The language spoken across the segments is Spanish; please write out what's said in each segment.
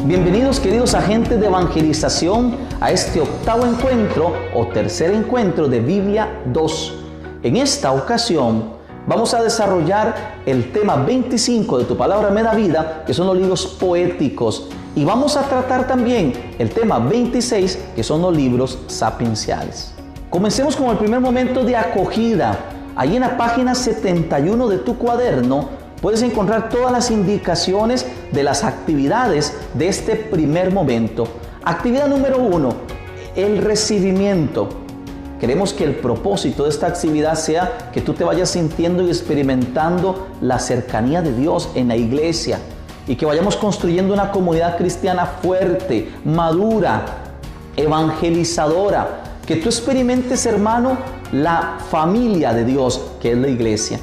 Bienvenidos queridos agentes de evangelización a este octavo encuentro o tercer encuentro de Biblia 2. En esta ocasión vamos a desarrollar el tema 25 de Tu Palabra Me Da Vida, que son los libros poéticos. Y vamos a tratar también el tema 26, que son los libros sapienciales. Comencemos con el primer momento de acogida. Ahí en la página 71 de tu cuaderno puedes encontrar todas las indicaciones de las actividades de este primer momento. Actividad número 1, el recibimiento. Queremos que el propósito de esta actividad sea que tú te vayas sintiendo y experimentando la cercanía de Dios en la iglesia y que vayamos construyendo una comunidad cristiana fuerte, madura, evangelizadora. Que tú experimentes, hermano, la familia de Dios, que es la iglesia.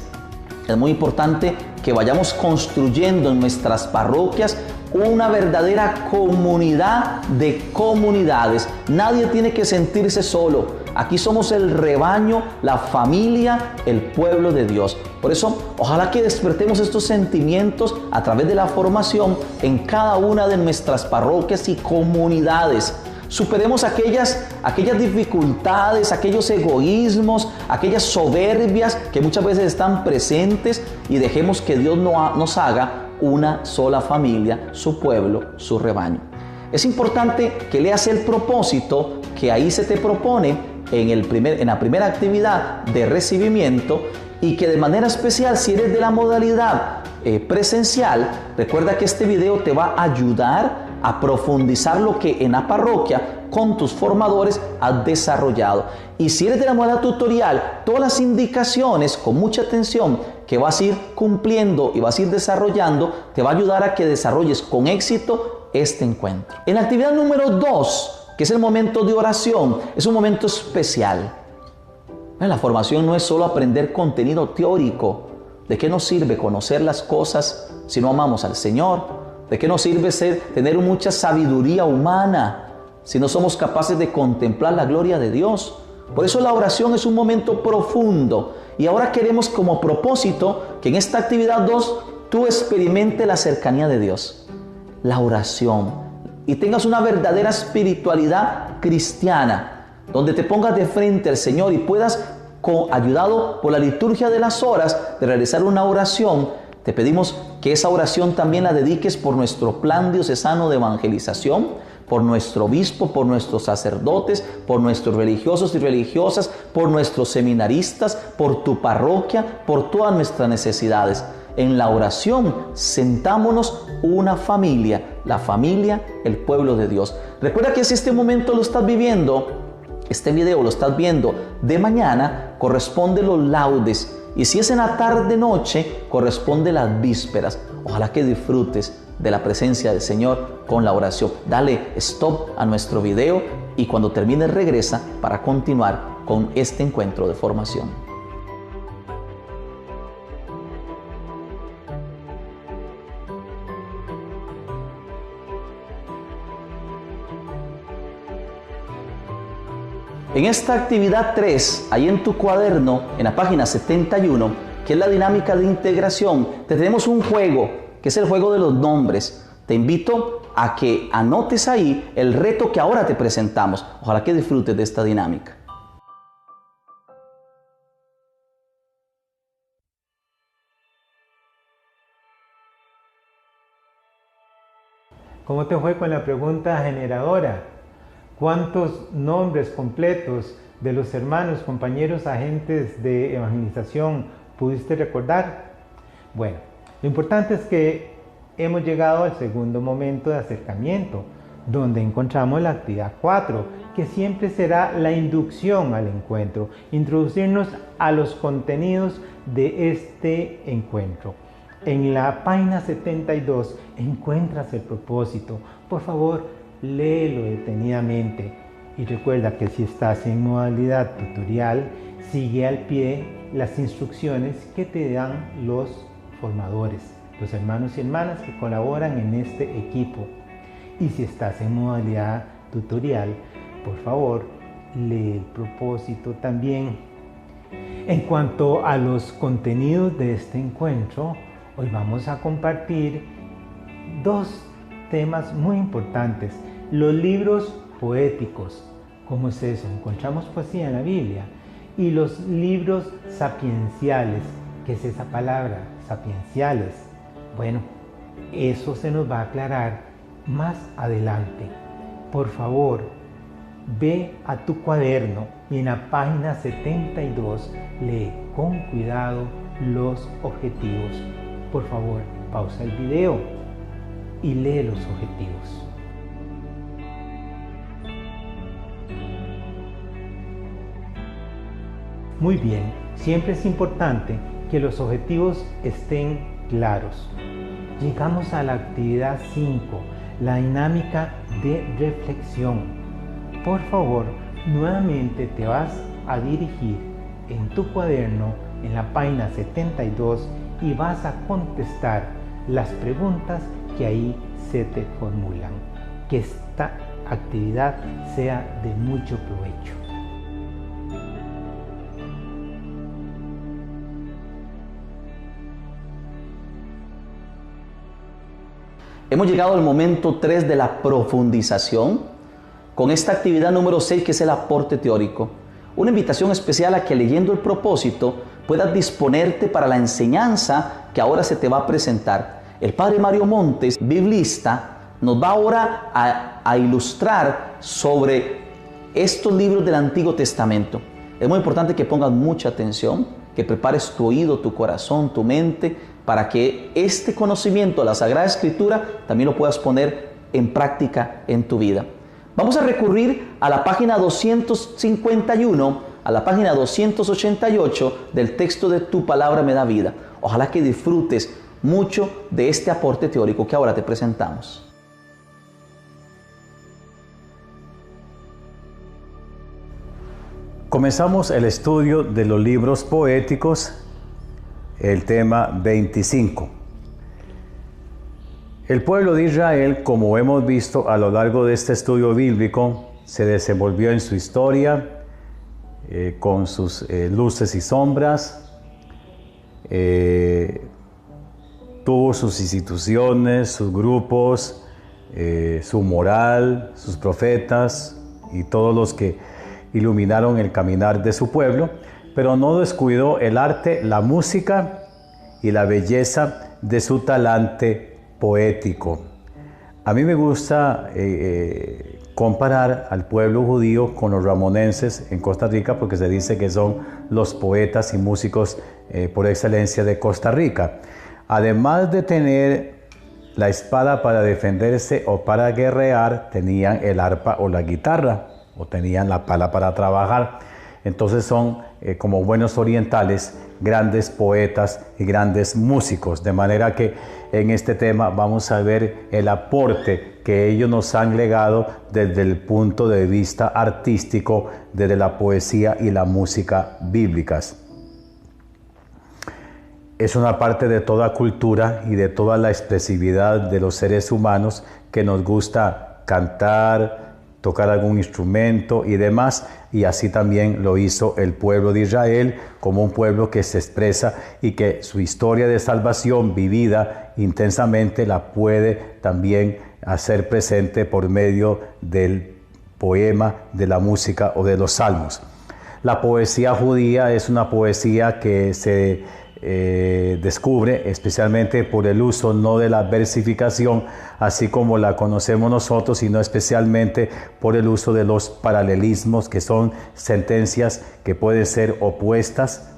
Es muy importante que vayamos construyendo en nuestras parroquias una verdadera comunidad de comunidades. Nadie tiene que sentirse solo. Aquí somos el rebaño, la familia, el pueblo de Dios. Por eso, ojalá que despertemos estos sentimientos a través de la formación en cada una de nuestras parroquias y comunidades. Superemos aquellas dificultades, aquellos egoísmos, aquellas soberbias que muchas veces están presentes y dejemos que Dios nos haga una sola familia, su pueblo, su rebaño. Es importante que leas el propósito que ahí se te propone en la primera actividad de recibimiento y que de manera especial, si eres de la modalidad presencial, recuerda que este video te va a ayudar a profundizar lo que en la parroquia con tus formadores has desarrollado. Y si eres de la modalidad tutorial, todas las indicaciones con mucha atención que vas a ir cumpliendo y vas a ir desarrollando, te va a ayudar a que desarrolles con éxito este encuentro. En la actividad número 2, que es el momento de oración, es un momento especial. La formación no es solo aprender contenido teórico. ¿De qué nos sirve conocer las cosas si no amamos al Señor? ¿De qué nos sirve tener mucha sabiduría humana si no somos capaces de contemplar la gloria de Dios? Por eso la oración es un momento profundo. Y ahora queremos como propósito que en esta actividad 2 tú experimentes la cercanía de Dios, la oración, y tengas una verdadera espiritualidad cristiana, donde te pongas de frente al Señor y puedas, ayudado por la liturgia de las horas, de realizar una oración. Te pedimos que esa oración también la dediques por nuestro plan diocesano de evangelización, por nuestro obispo, por nuestros sacerdotes, por nuestros religiosos y religiosas, por nuestros seminaristas, por tu parroquia, por todas nuestras necesidades. En la oración sentámonos una familia, la familia, el pueblo de Dios. Recuerda que si este momento lo estás viviendo, este video lo estás viendo de mañana, corresponde los laudes. Y si es en la tarde-noche, corresponde las vísperas. Ojalá que disfrutes de la presencia del Señor con la oración. Dale stop a nuestro video y cuando termine regresa para continuar con este encuentro de formación. En esta actividad 3, ahí en tu cuaderno, en la página 71, que es la dinámica de integración, tenemos un juego, que es el juego de los nombres. Te invito a que anotes ahí el reto que ahora te presentamos. Ojalá que disfrutes de esta dinámica. ¿Cómo te fue con la pregunta generadora? ¿Cuántos nombres completos de los hermanos, compañeros, agentes de evangelización pudiste recordar? Bueno, lo importante es que hemos llegado al segundo momento de acercamiento, donde encontramos la actividad 4, que siempre será la inducción al encuentro, introducirnos a los contenidos de este encuentro. En la página 72 encuentras el propósito. Por favor, léelo detenidamente y recuerda que si estás en modalidad tutorial, sigue al pie las instrucciones que te dan los formadores, los hermanos y hermanas que colaboran en este equipo. Y si estás en modalidad tutorial, por favor, lee el propósito también. En cuanto a los contenidos de este encuentro, hoy vamos a compartir dos temas muy importantes. Los libros poéticos, ¿cómo es eso? Encontramos poesía en la Biblia. Y los libros sapienciales, ¿qué es esa palabra? Sapienciales. Bueno, eso se nos va a aclarar más adelante. Por favor, ve a tu cuaderno y en la página 72 lee con cuidado los objetivos. Por favor, pausa el video y lee los objetivos. Muy bien, siempre es importante que los objetivos estén claros. Llegamos a la actividad 5, la dinámica de reflexión. Por favor, nuevamente te vas a dirigir en tu cuaderno en la página 72 y vas a contestar las preguntas que ahí se te formulan. Que esta actividad sea de mucho provecho. Hemos llegado al momento 3 de la profundización, con esta actividad número 6 que es el aporte teórico. Una invitación especial a que leyendo el propósito puedas disponerte para la enseñanza que ahora se te va a presentar. El Padre Mario Montes, biblista, nos va ahora a ilustrar sobre estos libros del Antiguo Testamento. Es muy importante que pongas mucha atención, que prepares tu oído, tu corazón, tu mente, para que este conocimiento de la Sagrada Escritura también lo puedas poner en práctica en tu vida. Vamos a recurrir a la página 251, a la página 288 del texto de Tu Palabra Me Da Vida. Ojalá que disfrutes mucho de este aporte teórico que ahora te presentamos. Comenzamos el estudio de los libros poéticos, el tema 25. El pueblo de Israel, como hemos visto a lo largo de este estudio bíblico, se desenvolvió en su historia con sus luces y sombras, tuvo sus instituciones, sus grupos, su moral, sus profetas y todos los que iluminaron el caminar de su pueblo, pero no descuidó el arte, la música y la belleza de su talante poético. A mí me gusta comparar al pueblo judío con los ramonenses en Costa Rica, porque se dice que son los poetas y músicos por excelencia de Costa Rica. Además de tener la espada para defenderse o para guerrear, tenían el arpa o la guitarra, o tenían la pala para trabajar. Entonces son, como buenos orientales, grandes poetas y grandes músicos. De manera que en este tema vamos a ver el aporte que ellos nos han legado desde el punto de vista artístico, desde la poesía y la música bíblicas. Es una parte de toda cultura y de toda la expresividad de los seres humanos que nos gusta cantar, tocar algún instrumento y demás, y así también lo hizo el pueblo de Israel como un pueblo que se expresa y que su historia de salvación vivida intensamente la puede también hacer presente por medio del poema, de la música o de los salmos. La poesía judía es una poesía que se descubre especialmente por el uso no de la versificación así como la conocemos nosotros, sino especialmente por el uso de los paralelismos, que son sentencias que pueden ser opuestas,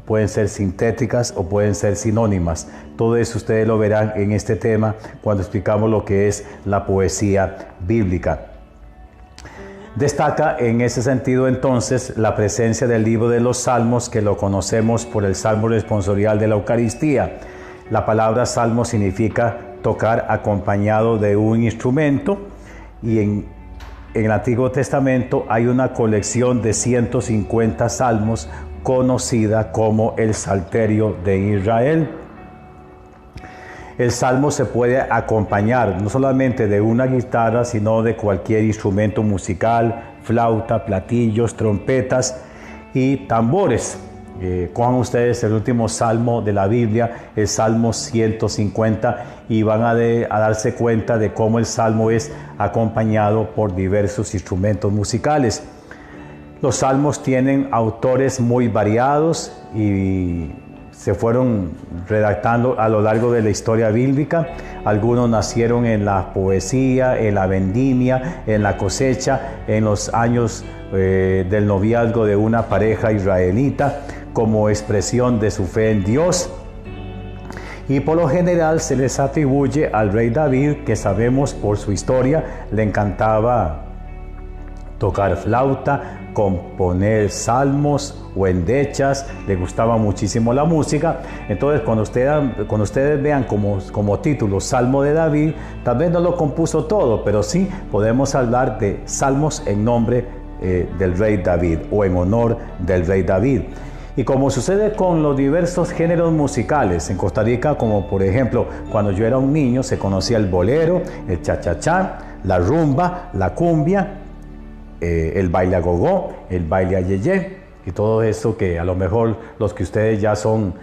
pueden ser sintéticas o pueden ser sinónimas. Todo eso ustedes lo verán en este tema cuando explicamos lo que es la poesía bíblica. Destaca en ese sentido entonces la presencia del libro de los Salmos, que lo conocemos por el Salmo responsorial de la Eucaristía. La palabra salmo significa tocar acompañado de un instrumento, y en el Antiguo Testamento hay una colección de 150 salmos conocida como el Salterio de Israel. El salmo se puede acompañar no solamente de una guitarra, sino de cualquier instrumento musical, flauta, platillos, trompetas y tambores. cojan ustedes el último salmo de la Biblia, el Salmo 150, y van a darse cuenta de cómo el salmo es acompañado por diversos instrumentos musicales. Los salmos tienen autores muy variados y se fueron redactando a lo largo de la historia bíblica. Algunos nacieron en la poesía, en la vendimia, en la cosecha, en los años del noviazgo de una pareja israelita, como expresión de su fe en Dios. Y por lo general se les atribuye al rey David, que sabemos por su historia, le encantaba tocar flauta, componer salmos o endechas, le gustaba muchísimo la música. Entonces cuando ustedes vean como título Salmo de David, tal vez no lo compuso todo, pero sí podemos hablar de salmos en nombre del rey David o en honor del rey David. Y como sucede con los diversos géneros musicales en Costa Rica, como por ejemplo cuando yo era un niño se conocía el bolero, el cha-cha-cha, la rumba, la cumbia, el baile a gogó, el baile a yeye, y todo eso que a lo mejor los que ustedes ya son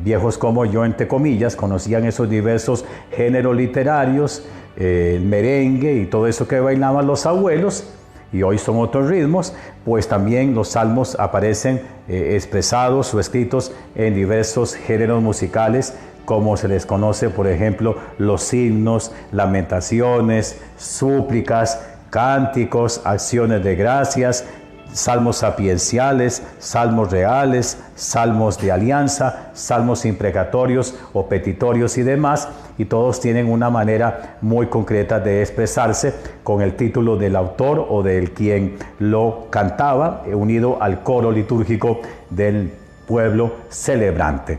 viejos como yo, entre comillas, conocían esos diversos géneros literarios, el merengue y todo eso que bailaban los abuelos, y hoy son otros ritmos. Pues también los salmos aparecen expresados o escritos en diversos géneros musicales, como se les conoce, por ejemplo, los himnos, lamentaciones, súplicas, cánticos, acciones de gracias, salmos sapienciales, salmos reales, salmos de alianza, salmos imprecatorios o petitorios y demás, y todos tienen una manera muy concreta de expresarse con el título del autor o del quien lo cantaba, unido al coro litúrgico del pueblo celebrante.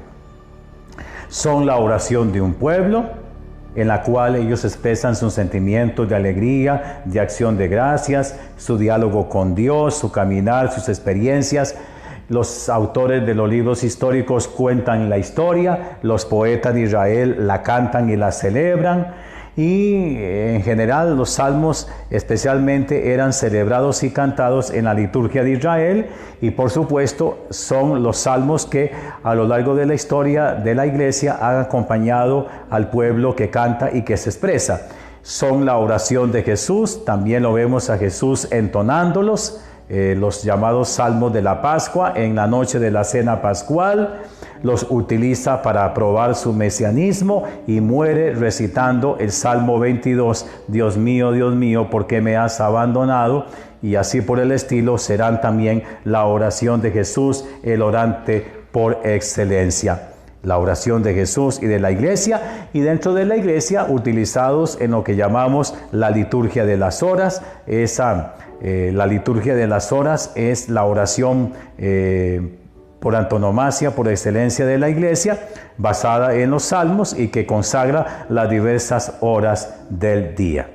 Son la oración de un pueblo, en la cual ellos expresan sus sentimientos de alegría, de acción de gracias, su diálogo con Dios, su caminar, sus experiencias. Los autores de los libros históricos cuentan la historia, los poetas de Israel la cantan y la celebran, y en general los salmos especialmente eran celebrados y cantados en la liturgia de Israel, y por supuesto son los salmos que a lo largo de la historia de la iglesia han acompañado al pueblo que canta y que se expresa. Son la oración de Jesús, también lo vemos a Jesús entonándolos, los llamados salmos de la Pascua, en la noche de la cena pascual. Los utiliza para probar su mesianismo y muere recitando el Salmo 22, Dios mío, ¿por qué me has abandonado? Y así por el estilo serán también la oración de Jesús, el orante por excelencia. La oración de Jesús y de la iglesia, y dentro de la iglesia utilizados en lo que llamamos la liturgia de las horas. La liturgia de las horas es la oración por antonomasia, por excelencia de la iglesia, basada en los salmos y que consagra las diversas horas del día.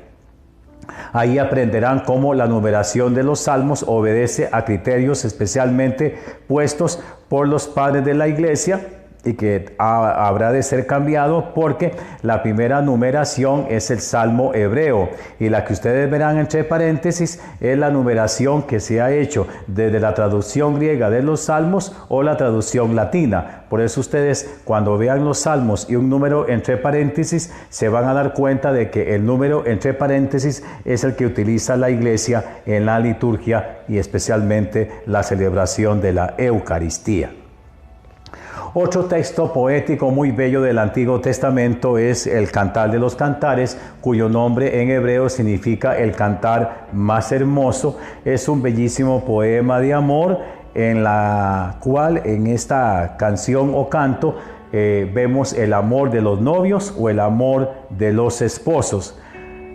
Ahí aprenderán cómo la numeración de los salmos obedece a criterios especialmente puestos por los padres de la iglesia, y que habrá de ser cambiado porque la primera numeración es el salmo hebreo, y la que ustedes verán entre paréntesis es la numeración que se ha hecho desde la traducción griega de los salmos o la traducción latina. Por eso ustedes cuando vean los salmos y un número entre paréntesis se van a dar cuenta de que el número entre paréntesis es el que utiliza la iglesia en la liturgia y especialmente la celebración de la Eucaristía. Otro texto poético muy bello del Antiguo Testamento es el Cantar de los Cantares, cuyo nombre en hebreo significa el cantar más hermoso. Es un bellísimo poema de amor en la cual en esta canción o canto vemos el amor de los novios o el amor de los esposos.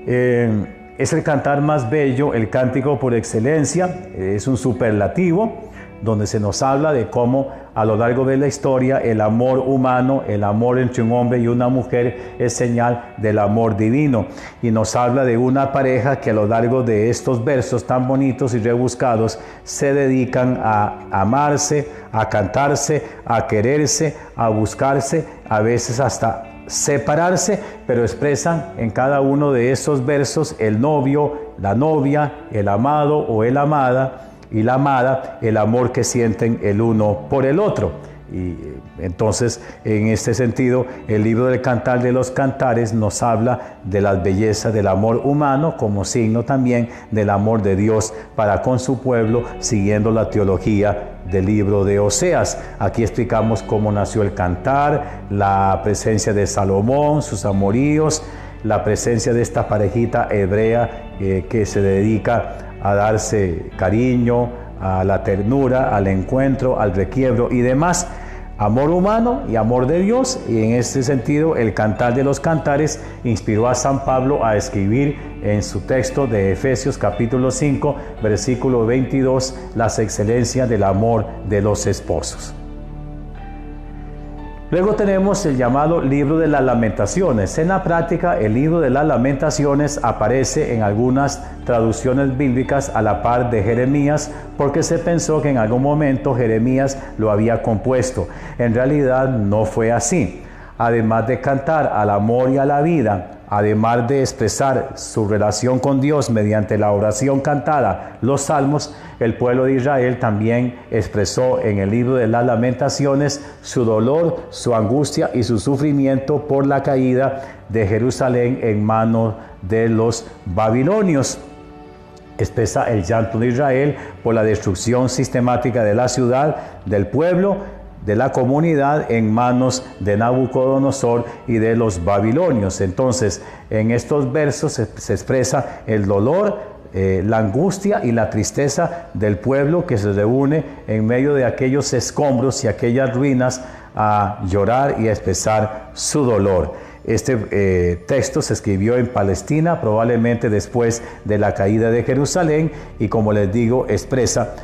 Es el cantar más bello, el cántico por excelencia, es un superlativo donde se nos habla de cómo a lo largo de la historia el amor humano, el amor entre un hombre y una mujer es señal del amor divino, y nos habla de una pareja que a lo largo de estos versos tan bonitos y rebuscados se dedican a amarse, a cantarse, a quererse, a buscarse, a veces hasta separarse, pero expresan en cada uno de esos versos el novio, la novia, el amado o el amada, y la amada, el amor que sienten el uno por el otro. Y entonces, en este sentido, el libro del Cantar de los Cantares nos habla de las bellezas del amor humano como signo también del amor de Dios para con su pueblo, siguiendo la teología del libro de Oseas. Aquí explicamos cómo nació el cantar, la presencia de Salomón, sus amoríos, la presencia de esta parejita hebrea que se dedica a darse cariño, a la ternura, al encuentro, al requiebro y demás. Amor humano y amor de Dios, y en este sentido el Cantar de los Cantares inspiró a San Pablo a escribir en su texto de Efesios capítulo 5 versículo 22 las excelencias del amor de los esposos. Luego tenemos el llamado Libro de las Lamentaciones. En la práctica, el Libro de las Lamentaciones aparece en algunas traducciones bíblicas a la par de Jeremías, porque se pensó que en algún momento Jeremías lo había compuesto. En realidad no fue así. Además de cantar al amor y a la vida, además de expresar su relación con Dios mediante la oración cantada, los salmos, el pueblo de Israel también expresó en el libro de las Lamentaciones su dolor, su angustia y su sufrimiento por la caída de Jerusalén en manos de los babilonios. Expresa el llanto de Israel por la destrucción sistemática de la ciudad, del pueblo, de la comunidad en manos de Nabucodonosor y de los babilonios. Entonces, en estos versos se expresa el dolor, la angustia y la tristeza del pueblo que se reúne en medio de aquellos escombros y aquellas ruinas a llorar y a expresar su dolor. Este texto se escribió en Palestina, probablemente después de la caída de Jerusalén, y como les digo, expresa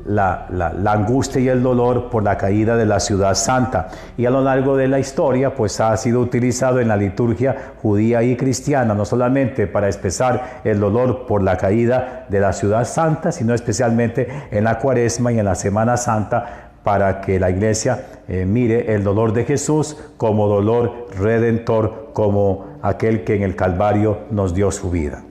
la angustia y el dolor por la caída de la ciudad santa, y a lo largo de la historia pues ha sido utilizado en la liturgia judía y cristiana, no solamente para expresar el dolor por la caída de la ciudad santa, sino especialmente en la Cuaresma y en la Semana Santa, para que la iglesia mire el dolor de Jesús como dolor redentor, como aquel que en el Calvario nos dio su vida.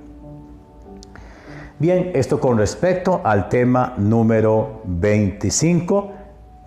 Bien, esto con respecto al tema número 25.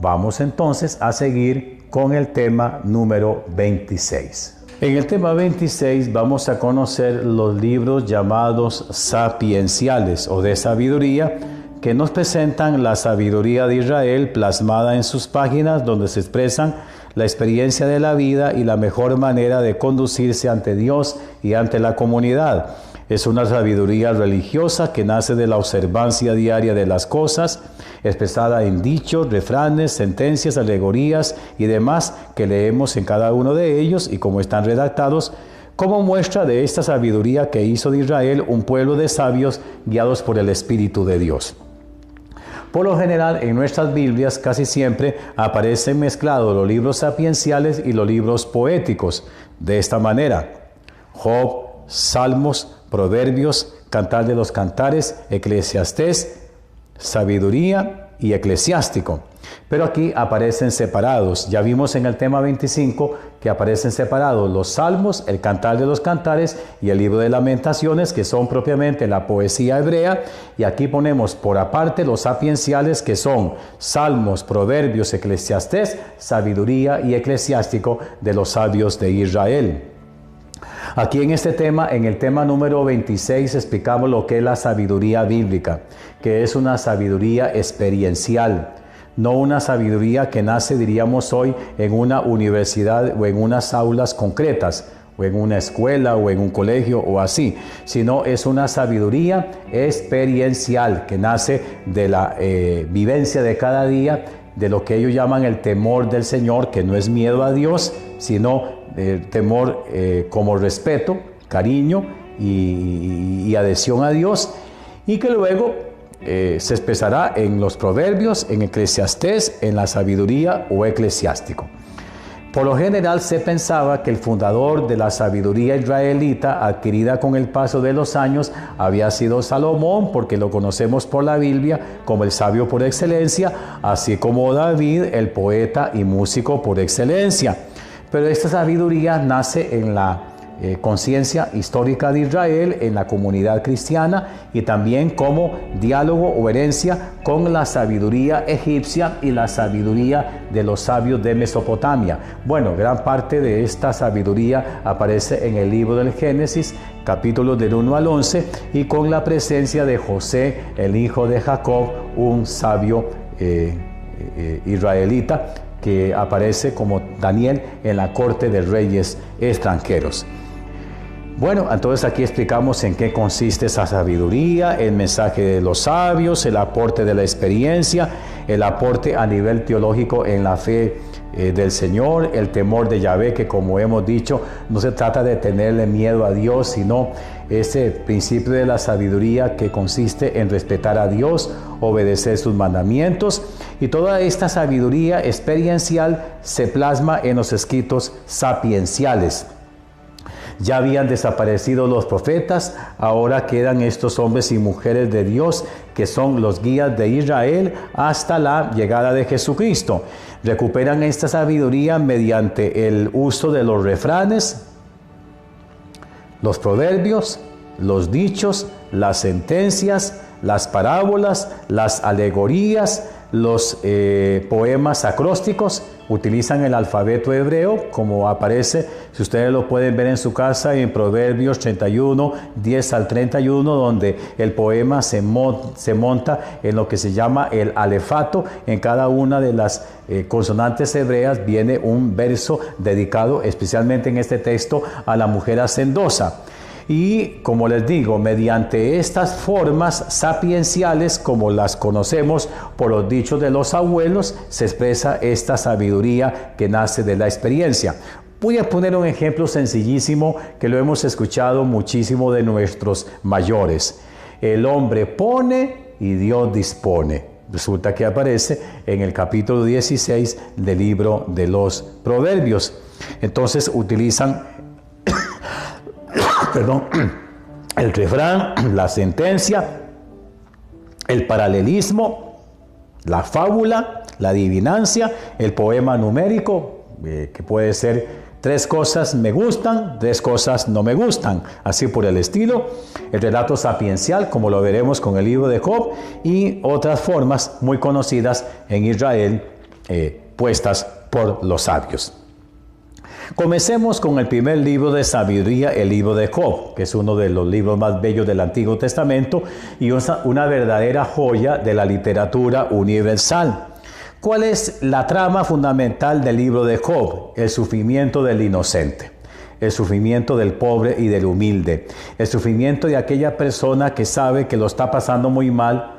Vamos entonces a seguir con el tema número 26. En el tema 26 vamos a conocer los libros llamados sapienciales o de sabiduría, que nos presentan la sabiduría de Israel plasmada en sus páginas, donde se expresan la experiencia de la vida y la mejor manera de conducirse ante Dios y ante la comunidad. Es una sabiduría religiosa que nace de la observancia diaria de las cosas, expresada en dichos, refranes, sentencias, alegorías y demás que leemos en cada uno de ellos, y como están redactados, como muestra de esta sabiduría que hizo de Israel un pueblo de sabios guiados por el Espíritu de Dios. Por lo general, en nuestras Biblias casi siempre aparecen mezclados los libros sapienciales y los libros poéticos. De esta manera: Job, Salmos, Proverbios, Cantar de los Cantares, Eclesiastés, Sabiduría y Eclesiástico. Pero aquí aparecen separados. Ya vimos en el tema 25 que aparecen separados los Salmos, el Cantar de los Cantares y el libro de Lamentaciones, que son propiamente la poesía hebrea. Y aquí ponemos por aparte los sapienciales, que son Salmos, Proverbios, Eclesiastés, Sabiduría y Eclesiástico de los sabios de Israel. Aquí en este tema, en el tema número 26, explicamos lo que es la sabiduría bíblica, que es una sabiduría experiencial, no una sabiduría que nace, diríamos hoy, en una universidad o en unas aulas concretas, o en una escuela o en un colegio o así, sino es una sabiduría experiencial que nace de la vivencia de cada día, de lo que ellos llaman el temor del Señor, que no es miedo a Dios, sino temor como respeto, cariño y adhesión a Dios, y que luego se expresará en los Proverbios, en Eclesiastés, en la Sabiduría o Eclesiástico. Por lo general se pensaba que el fundador de la sabiduría israelita, adquirida con el paso de los años, había sido Salomón, porque lo conocemos por la Biblia como el sabio por excelencia, así como David, el poeta y músico por excelencia. Pero esta sabiduría nace en la conciencia histórica de Israel en la comunidad cristiana y también como diálogo o herencia con la sabiduría egipcia y la sabiduría de los sabios de Mesopotamia. Bueno, gran parte de esta sabiduría aparece en el libro del Génesis, capítulos del 1 al 11, y con la presencia de José, el hijo de Jacob, un sabio israelita que aparece como Daniel en la corte de reyes extranjeros. Bueno, entonces aquí explicamos en qué consiste esa sabiduría, el mensaje de los sabios, el aporte de la experiencia, el aporte a nivel teológico en la fe del Señor, el temor de Yahvé, que como hemos dicho, no se trata de tenerle miedo a Dios, sino ese principio de la sabiduría que consiste en respetar a Dios, obedecer sus mandamientos, y toda esta sabiduría experiencial se plasma en los escritos sapienciales. Ya habían desaparecido los profetas, ahora quedan estos hombres y mujeres de Dios que son los guías de Israel hasta la llegada de Jesucristo. Recuperan esta sabiduría mediante el uso de los refranes, los proverbios, los dichos, las sentencias, las parábolas, las alegorías, los poemas acrósticos. Utilizan el alfabeto hebreo, como aparece, si ustedes lo pueden ver en su casa, en Proverbios 31, 10 al 31, donde el poema se monta en lo que se llama el alefato. En cada una de las consonantes hebreas viene un verso dedicado, especialmente en este texto, a la mujer hacendosa. Y como les digo, mediante estas formas sapienciales, como las conocemos por los dichos de los abuelos, se expresa esta sabiduría que nace de la experiencia. Voy a poner un ejemplo sencillísimo que lo hemos escuchado muchísimo de nuestros mayores. El hombre pone y Dios dispone. Resulta que aparece en el capítulo 16 del libro de los Proverbios. Entonces utilizan el refrán, la sentencia, el paralelismo, la fábula, la adivinancia, el poema numérico, que puede ser 3 cosas me gustan, 3 cosas no me gustan, así por el estilo, el relato sapiencial, como lo veremos con el libro de Job, y otras formas muy conocidas en Israel, puestas por los sabios. Comencemos con el primer libro de sabiduría, el libro de Job, que es uno de los libros más bellos del Antiguo Testamento y una verdadera joya de la literatura universal. ¿Cuál es la trama fundamental del libro de Job? El sufrimiento del inocente, el sufrimiento del pobre y del humilde, el sufrimiento de aquella persona que sabe que lo está pasando muy mal,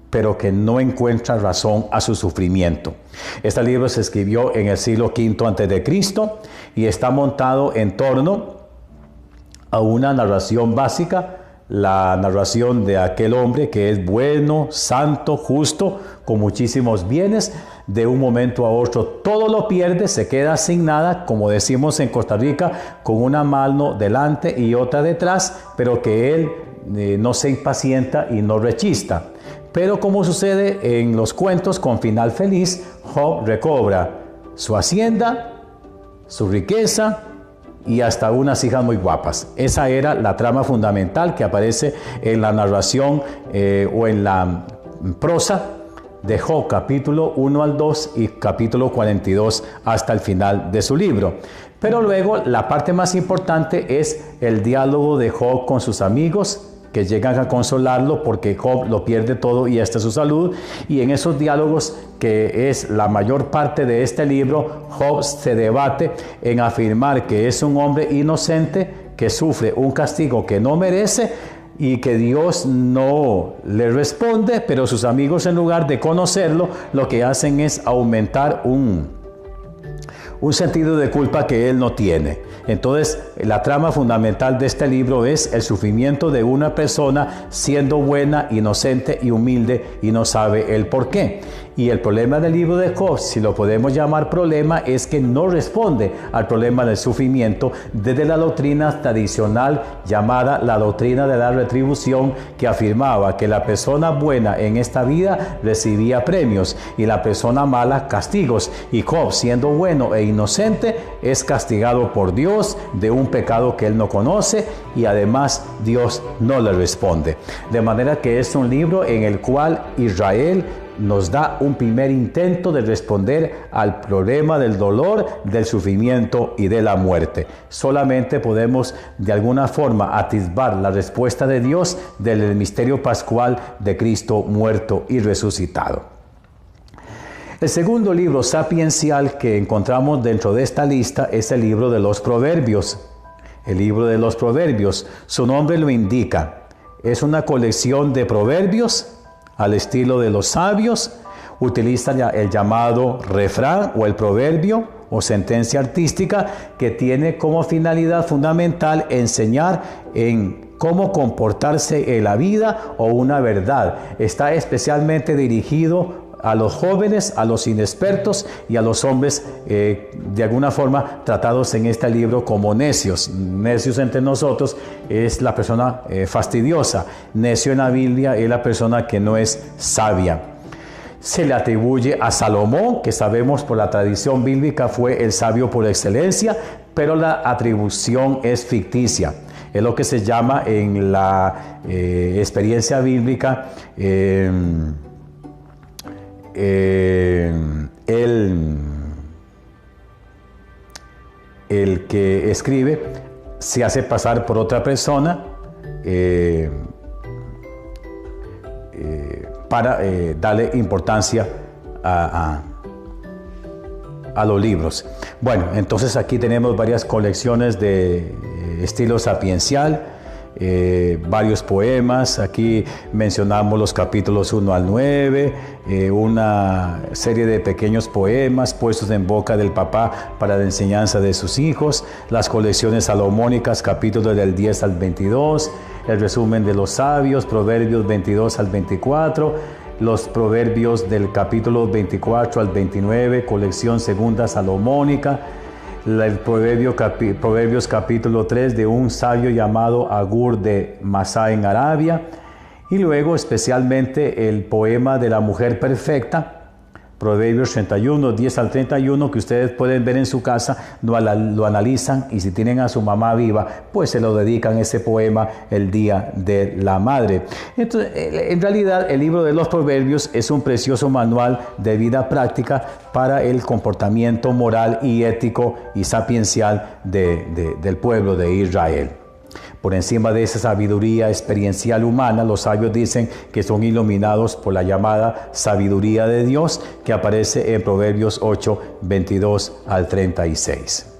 pero que no encuentra razón a su sufrimiento. Este libro se escribió en el siglo V a.C. y está montado en torno a una narración básica, la narración de aquel hombre que es bueno, santo, justo, con muchísimos bienes. De un momento a otro todo lo pierde, se queda sin nada, como decimos en Costa Rica, con una mano delante y otra detrás, pero que él no se impacienta y no rechista. Pero como sucede en los cuentos con final feliz, Job recobra su hacienda, su riqueza y hasta unas hijas muy guapas. Esa era la trama fundamental que aparece en la narración o en la prosa de Job, capítulo 1 al 2 y capítulo 42 hasta el final de su libro. Pero luego la parte más importante es el diálogo de Job con sus amigos, que llegan a consolarlo porque Job lo pierde todo y hasta su salud. Y en esos diálogos, que es la mayor parte de este libro, Job se debate en afirmar que es un hombre inocente que sufre un castigo que no merece y que Dios no le responde, pero sus amigos, en lugar de conocerlo, lo que hacen es aumentar un sentido de culpa que él no tiene. Entonces, la trama fundamental de este libro es el sufrimiento de una persona siendo buena, inocente y humilde y no sabe el por qué. Y el problema del libro de Job, si lo podemos llamar problema, es que no responde al problema del sufrimiento desde la doctrina tradicional llamada la doctrina de la retribución, que afirmaba que la persona buena en esta vida recibía premios y la persona mala castigos. Y Job, siendo bueno e inocente, es castigado por Dios de un pecado que él no conoce y además Dios no le responde. De manera que es un libro en el cual Israel nos da un primer intento de responder al problema del dolor, del sufrimiento y de la muerte. Solamente podemos de alguna forma atisbar la respuesta de Dios del misterio pascual de Cristo muerto y resucitado. El segundo libro sapiencial que encontramos dentro de esta lista es el libro de los Proverbios. El libro de los Proverbios, su nombre lo indica, es una colección de proverbios al estilo de los sabios. Utiliza el llamado refrán o el proverbio o sentencia artística, que tiene como finalidad fundamental enseñar en cómo comportarse en la vida o una verdad. Está especialmente dirigido a los jóvenes, a los inexpertos y a los hombres de alguna forma tratados en este libro como necios. Necios entre nosotros es la persona fastidiosa. Necio en la Biblia es la persona que no es sabia. Se le atribuye a Salomón, que sabemos por la tradición bíblica fue el sabio por excelencia, pero la atribución es ficticia. Es lo que se llama en la experiencia bíblica el que escribe se hace pasar por otra persona para darle importancia a los libros. Bueno, entonces aquí tenemos varias colecciones de estilo sapiencial, varios poemas. Aquí mencionamos los capítulos 1 al 9, una serie de pequeños poemas puestos en boca del papá para la enseñanza de sus hijos, las colecciones salomónicas, capítulos del 10 al 22, el resumen de los sabios, proverbios 22 al 24, los proverbios del capítulo 24 al 29, colección segunda salomónica, el Proverbios capítulo 3 de un sabio llamado Agur de Masá en Arabia, y luego especialmente el poema de la mujer perfecta, Proverbios 31, 10 al 31, que ustedes pueden ver en su casa, lo analizan, y si tienen a su mamá viva, pues se lo dedican ese poema el Día de la Madre. Entonces, en realidad, el libro de los Proverbios es un precioso manual de vida práctica para el comportamiento moral y ético y sapiencial del pueblo de Israel. Por encima de esa sabiduría experiencial humana, los sabios dicen que son iluminados por la llamada sabiduría de Dios, que aparece en Proverbios 8, 22 al 36.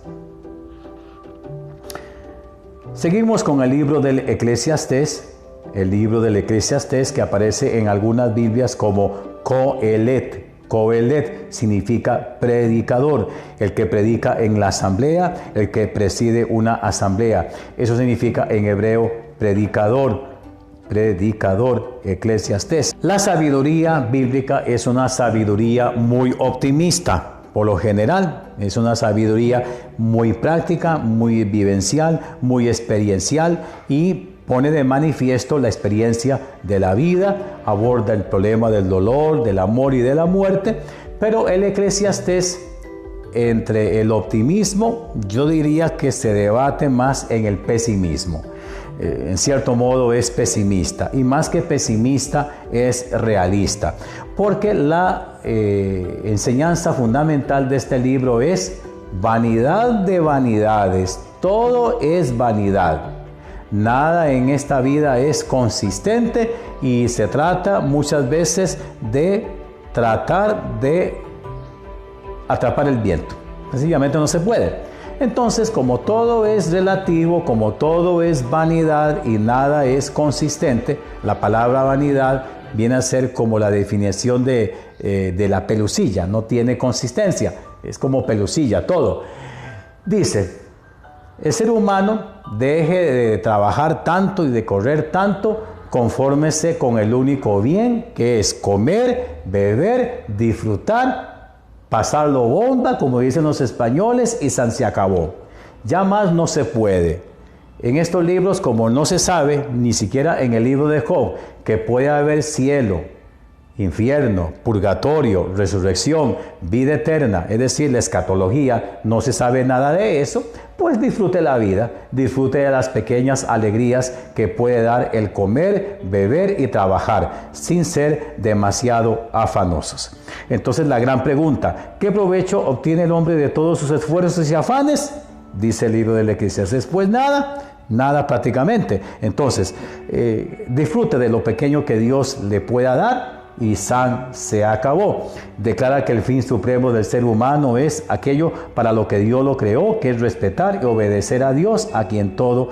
Seguimos con el libro del Eclesiastés, que aparece en algunas Biblias como Coelet. Coelet significa predicador, el que predica en la asamblea, el que preside una asamblea. Eso significa en hebreo predicador, Eclesiastés. La sabiduría bíblica es una sabiduría muy optimista. Por lo general, es una sabiduría muy práctica, muy vivencial, muy experiencial, y pone de manifiesto la experiencia de la vida, aborda el problema del dolor, del amor y de la muerte. Pero el Eclesiastés, entre el optimismo, yo diría que se debate más en el pesimismo. En cierto modo es pesimista, y más que pesimista es realista, porque la enseñanza fundamental de este libro es vanidad de vanidades, todo es vanidad. Nada en esta vida es consistente, y se trata muchas veces de tratar de atrapar el viento. Sencillamente no se puede. Entonces, como todo es relativo, como todo es vanidad y nada es consistente, la palabra vanidad viene a ser como la definición de la pelusilla, no tiene consistencia, es como pelusilla todo. Dice, el ser humano deje de trabajar tanto y de correr tanto confórmese con el único bien, que es comer, beber, disfrutar, pasarlo bomba, como dicen los españoles, y se acabó. Ya más no se puede. En estos libros, como no se sabe, ni siquiera en el libro de Job, que puede haber cielo, infierno, purgatorio, resurrección, vida eterna, es decir, la escatología, no se sabe nada de eso, pues disfrute la vida, disfrute de las pequeñas alegrías que puede dar el comer, beber y trabajar, sin ser demasiado afanosos. Entonces la gran pregunta, ¿qué provecho obtiene el hombre de todos sus esfuerzos y afanes? Dice el libro del Eclesiastés, pues nada prácticamente. Entonces, disfrute de lo pequeño que Dios le pueda dar, y se acabó. Declara que el fin supremo del ser humano es aquello para lo que Dios lo creó, que es respetar y obedecer a Dios, a quien todo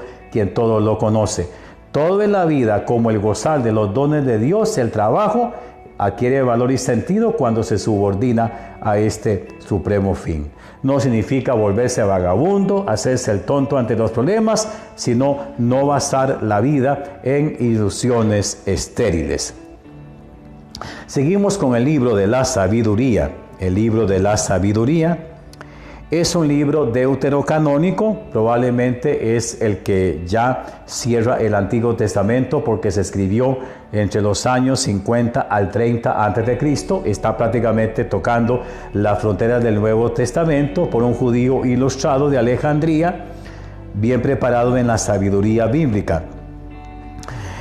lo conoce. Todo en la vida, como el gozar de los dones de Dios, el trabajo, adquiere valor y sentido cuando se subordina a este supremo fin. No significa volverse vagabundo, hacerse el tonto ante los problemas, sino no basar la vida en ilusiones estériles. Seguimos con el libro de la sabiduría. El libro de la sabiduría es un libro deuterocanónico, probablemente es el que ya cierra el Antiguo Testamento porque se escribió entre los años 50 al 30 a.C., está prácticamente tocando las fronteras del Nuevo Testamento por un judío ilustrado de Alejandría, bien preparado en la sabiduría bíblica.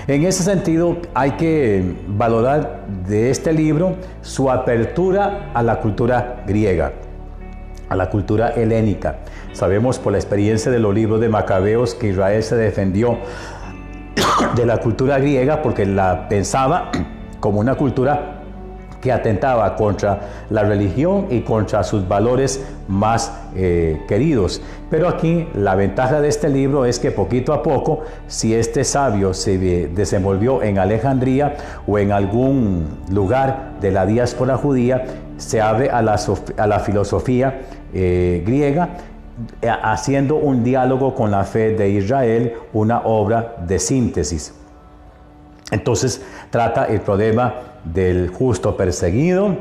En ese sentido, hay que valorar de este libro su apertura a la cultura griega, a la cultura helénica. Sabemos por la experiencia de los libros de Macabeos que Israel se defendió de la cultura griega porque la pensaba como una cultura que atentaba contra la religión y contra sus valores más queridos. Pero aquí la ventaja de este libro es que poquito a poco, si este sabio se desenvolvió en Alejandría o en algún lugar de la diáspora judía, se abre a la filosofía griega, haciendo un diálogo con la fe de Israel, una obra de síntesis. Entonces trata el problema del justo perseguido,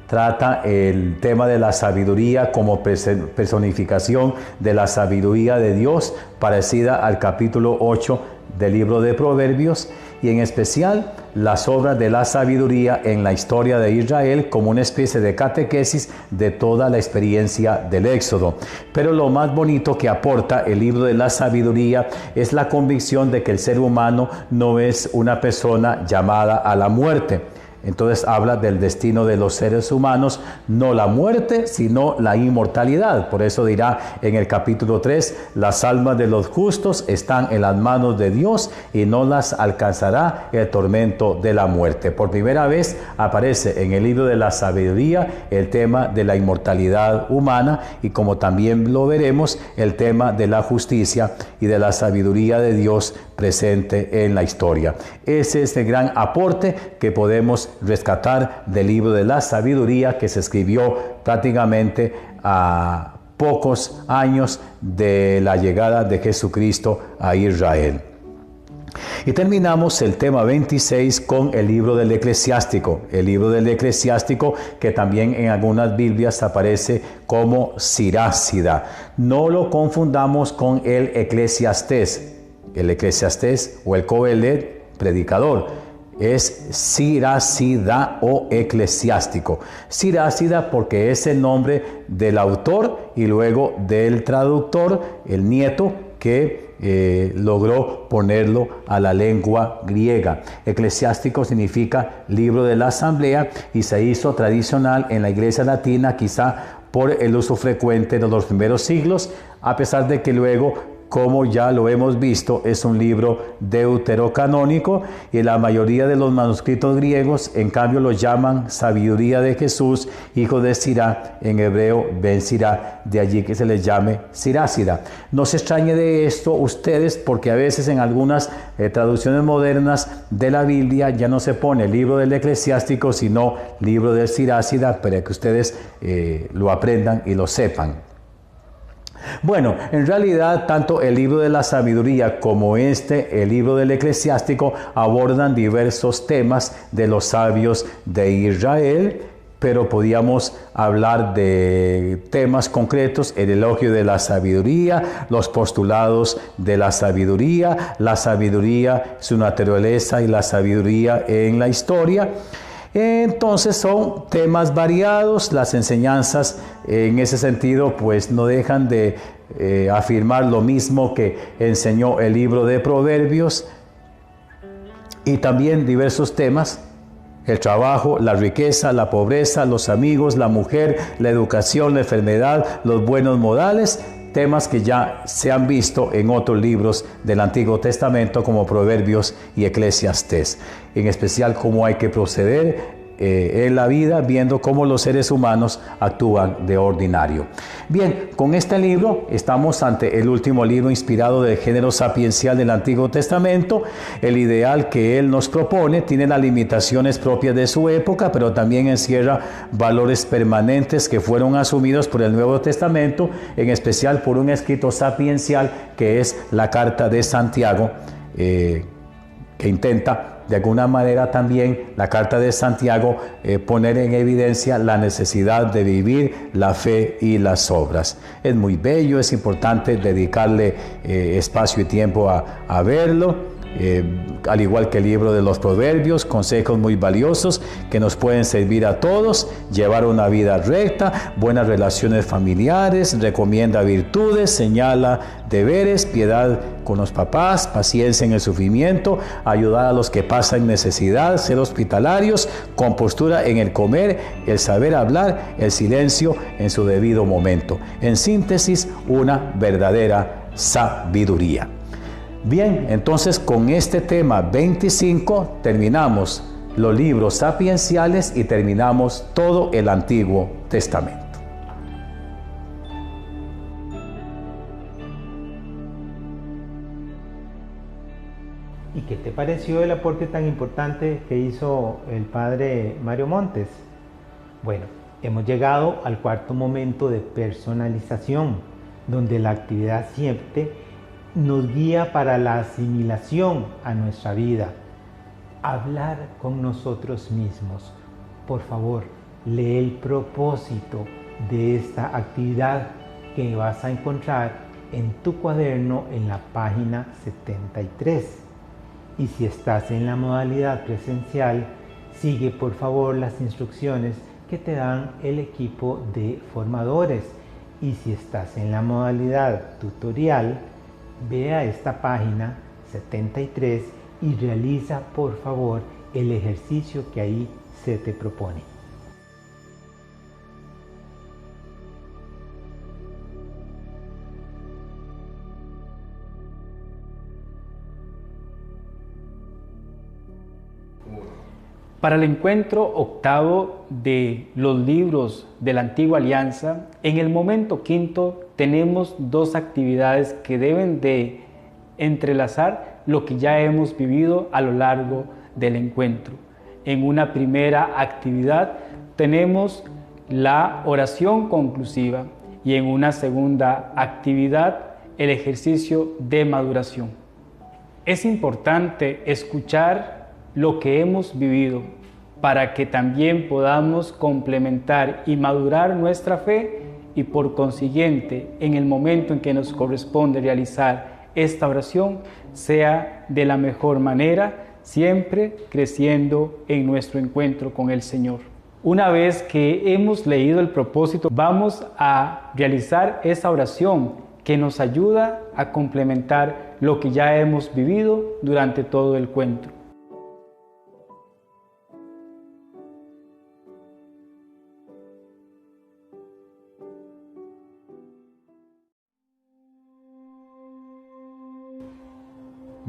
trata el tema de la sabiduría como personificación de la sabiduría de Dios, parecida al capítulo 8 del libro de Proverbios, y en especial las obras de la sabiduría en la historia de Israel como una especie de catequesis de toda la experiencia del Éxodo. Pero lo más bonito que aporta el libro de la sabiduría es la convicción de que el ser humano no es una persona llamada a la muerte. Entonces habla del destino de los seres humanos, no la muerte, sino la inmortalidad. Por eso dirá en el capítulo 3, las almas de los justos están en las manos de Dios y no las alcanzará el tormento de la muerte. Por primera vez aparece en el libro de la sabiduría el tema de la inmortalidad humana y, como también lo veremos, el tema de la justicia y de la sabiduría de Dios presente en la historia. Ese es el gran aporte que podemos rescatar del libro de la sabiduría, que se escribió prácticamente a pocos años de la llegada de Jesucristo a Israel. Y terminamos el tema 26 con el libro del Eclesiástico. El libro del Eclesiástico, que también en algunas Biblias aparece como Sirásida. No lo confundamos con el Eclesiastés. El Eclesiastés o el Coelet, predicador, es Sirásida o eclesiástico. Sirásida porque es el nombre del autor y luego del traductor, el nieto, que logró ponerlo a la lengua griega. Eclesiástico significa libro de la asamblea y se hizo tradicional en la iglesia latina, quizá por el uso frecuente de los primeros siglos, a pesar de que luego, como ya lo hemos visto, es un libro deuterocanónico y la mayoría de los manuscritos griegos en cambio lo llaman sabiduría de Jesús, hijo de Sirá, en hebreo Ben Sirá, de allí que se les llame Sirásida. No se extrañe de esto ustedes, porque a veces en algunas traducciones modernas de la Biblia ya no se pone libro del Eclesiástico, sino libro del Sirásida, para que ustedes lo aprendan y lo sepan. Bueno, en realidad tanto el libro de la sabiduría como el libro del eclesiástico, abordan diversos temas de los sabios de Israel, pero podíamos hablar de temas concretos: el elogio de la sabiduría, los postulados de la sabiduría, su naturaleza y la sabiduría en la historia. Entonces son temas variados. Las enseñanzas en ese sentido pues no dejan de afirmar lo mismo que enseñó el libro de Proverbios, y también diversos temas: el trabajo, la riqueza, la pobreza, los amigos, la mujer, la educación, la enfermedad, los buenos modales, temas que ya se han visto en otros libros del Antiguo Testamento como Proverbios y Eclesiastés. En especial cómo hay que proceder en la vida, viendo cómo los seres humanos actúan de ordinario. Bien, con este libro estamos ante el último libro inspirado del género sapiencial del Antiguo Testamento. El ideal que él nos propone tiene las limitaciones propias de su época, pero también encierra valores permanentes que fueron asumidos por el Nuevo Testamento, en especial por un escrito sapiencial que es la Carta de Santiago, que intenta de alguna manera también la Carta de Santiago poner en evidencia la necesidad de vivir la fe y las obras. Es muy bello, es importante dedicarle espacio y tiempo a verlo. Al igual que el libro de los Proverbios, consejos muy valiosos que nos pueden servir a todos: llevar una vida recta, buenas relaciones familiares, recomienda virtudes, señala deberes, piedad con los papás, paciencia en el sufrimiento, ayudar a los que pasan necesidad, ser hospitalarios, compostura en el comer, el saber hablar, el silencio en su debido momento. En síntesis, una verdadera sabiduría. Bien, entonces con este tema 25 terminamos los libros sapienciales y terminamos todo el Antiguo Testamento. ¿Y qué te pareció el aporte tan importante que hizo el padre Mario Montes? Bueno, hemos llegado al cuarto momento de personalización, donde la actividad siempre nos guía para la asimilación a nuestra vida. Hablar con nosotros mismos. Por favor, lee el propósito de esta actividad que vas a encontrar en tu cuaderno en la página 73. Y si estás en la modalidad presencial, sigue por favor las instrucciones que te dan el equipo de formadores. Y si estás en la modalidad tutorial, ve a esta página 73 y realiza por favor el ejercicio que ahí se te propone. Para el encuentro octavo de los libros de la Antigua Alianza, en el momento quinto tenemos dos actividades que deben de entrelazar lo que ya hemos vivido a lo largo del encuentro. En una primera actividad tenemos la oración conclusiva y en una segunda actividad el ejercicio de maduración. Es importante escuchar lo que hemos vivido para que también podamos complementar y madurar nuestra fe y por consiguiente en el momento en que nos corresponde realizar esta oración sea de la mejor manera, siempre creciendo en nuestro encuentro con el Señor. Una vez que hemos leído el propósito, vamos a realizar esa oración que nos ayuda a complementar lo que ya hemos vivido durante todo el encuentro.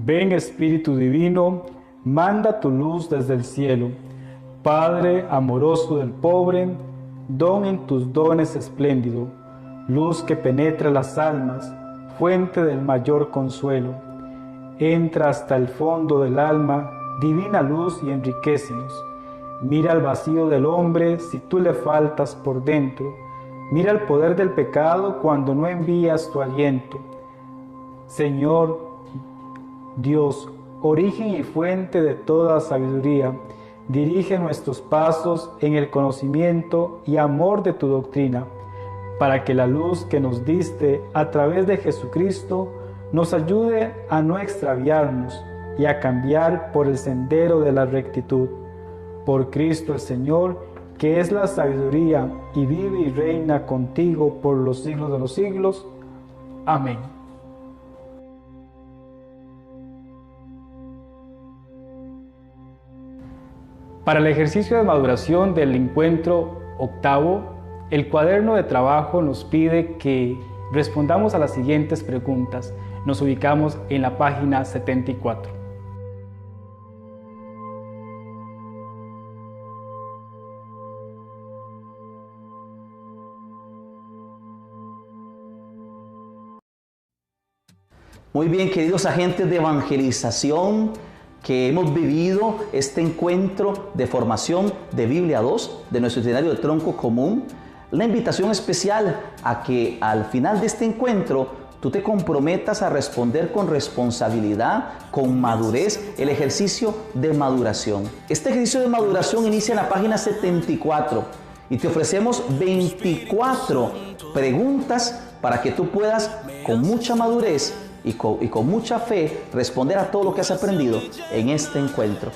Ven Espíritu Divino, manda tu luz desde el cielo. Padre amoroso del pobre, don en tus dones espléndido, luz que penetra las almas, fuente del mayor consuelo. Entra hasta el fondo del alma, divina luz, y enriquécenos. Mira al vacío del hombre si tú le faltas por dentro. Mira el poder del pecado cuando no envías tu aliento. Señor Dios, origen y fuente de toda sabiduría, dirige nuestros pasos en el conocimiento y amor de tu doctrina, para que la luz que nos diste a través de Jesucristo nos ayude a no extraviarnos y a cambiar por el sendero de la rectitud. Por Cristo el Señor, que es la sabiduría y vive y reina contigo por los siglos de los siglos. Amén. Para el ejercicio de maduración del encuentro octavo, el cuaderno de trabajo nos pide que respondamos a las siguientes preguntas. Nos ubicamos en la página 74. Muy bien, queridos agentes de evangelización, que hemos vivido este encuentro de formación de Biblia 2 de nuestro itinerario de tronco común. La invitación especial a que al final de este encuentro tú te comprometas a responder con responsabilidad, con madurez, el ejercicio de maduración. Este ejercicio de maduración inicia en la página 74 y te ofrecemos 24 preguntas para que tú puedas, con mucha madurez y con mucha fe, responder a todo lo que has aprendido en este encuentro.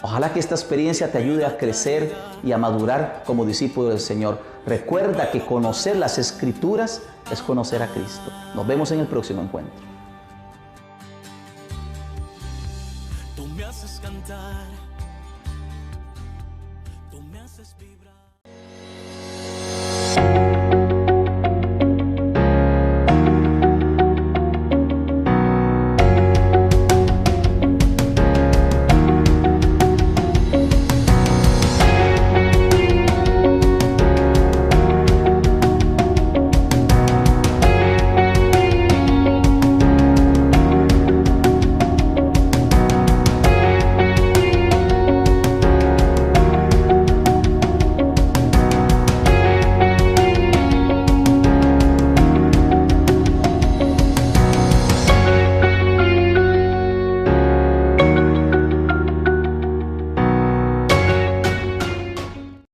Ojalá que esta experiencia te ayude a crecer y a madurar como discípulo del Señor. Recuerda que conocer las Escrituras es conocer a Cristo. Nos vemos en el próximo encuentro. Tú me haces cantar, tú me haces vibrar.